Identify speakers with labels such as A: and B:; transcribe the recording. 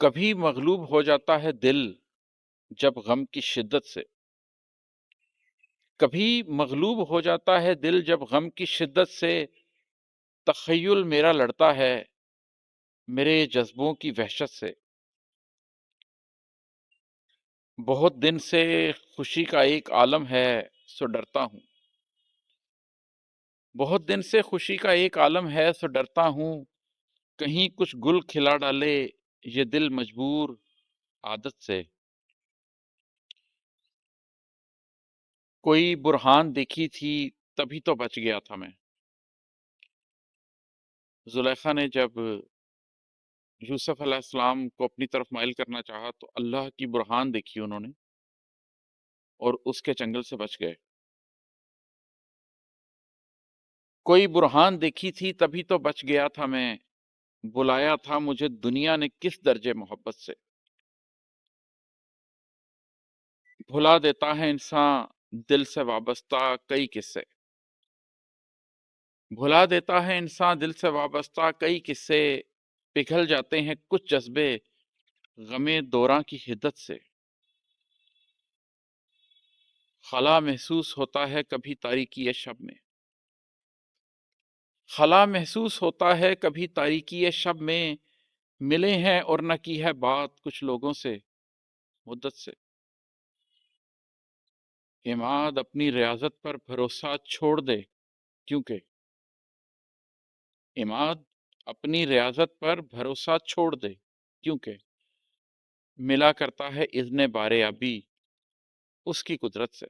A: کبھی مغلوب ہو جاتا ہے دل جب غم کی شدت سے، کبھی مغلوب ہو جاتا ہے دل جب غم کی شدت سے، تخیل میرا لڑتا ہے میرے جذبوں کی وحشت سے۔ بہت دن سے خوشی کا ایک عالم ہے سو ڈرتا ہوں، بہت دن سے خوشی کا ایک عالم ہے سو ڈرتا ہوں، کہیں کچھ گل کھلا ڈالے یہ دل مجبور عادت سے۔ کوئی برہان دیکھی تھی تبھی تو بچ گیا تھا میں۔ زلیخا نے جب یوسف علیہ السلام کو اپنی طرف مائل کرنا چاہا تو اللہ کی برہان دیکھی انہوں نے اور اس کے چنگل سے بچ گئے۔ کوئی برہان دیکھی تھی تبھی تو بچ گیا تھا میں، بلایا تھا مجھے دنیا نے کس درجے محبت سے۔ بھلا دیتا ہے انسان دل سے وابستہ کئی قصے، بھلا دیتا ہے انسان دل سے وابستہ کئی قصے، پگھل جاتے ہیں کچھ جذبے غم دوراں کی حدت سے۔ خلا محسوس ہوتا ہے کبھی تاریکی شب میں، خلا محسوس ہوتا ہے کبھی تاریکی شب میں، ملے ہیں اور نہ کی ہے بات کچھ لوگوں سے مدت سے۔ عماد اپنی ریاضت پر بھروسہ چھوڑ دے کیونکہ، عماد اپنی ریاضت پر بھروسہ چھوڑ دے کیونکہ ملا کرتا ہے اذن بارے ابی اس کی قدرت سے۔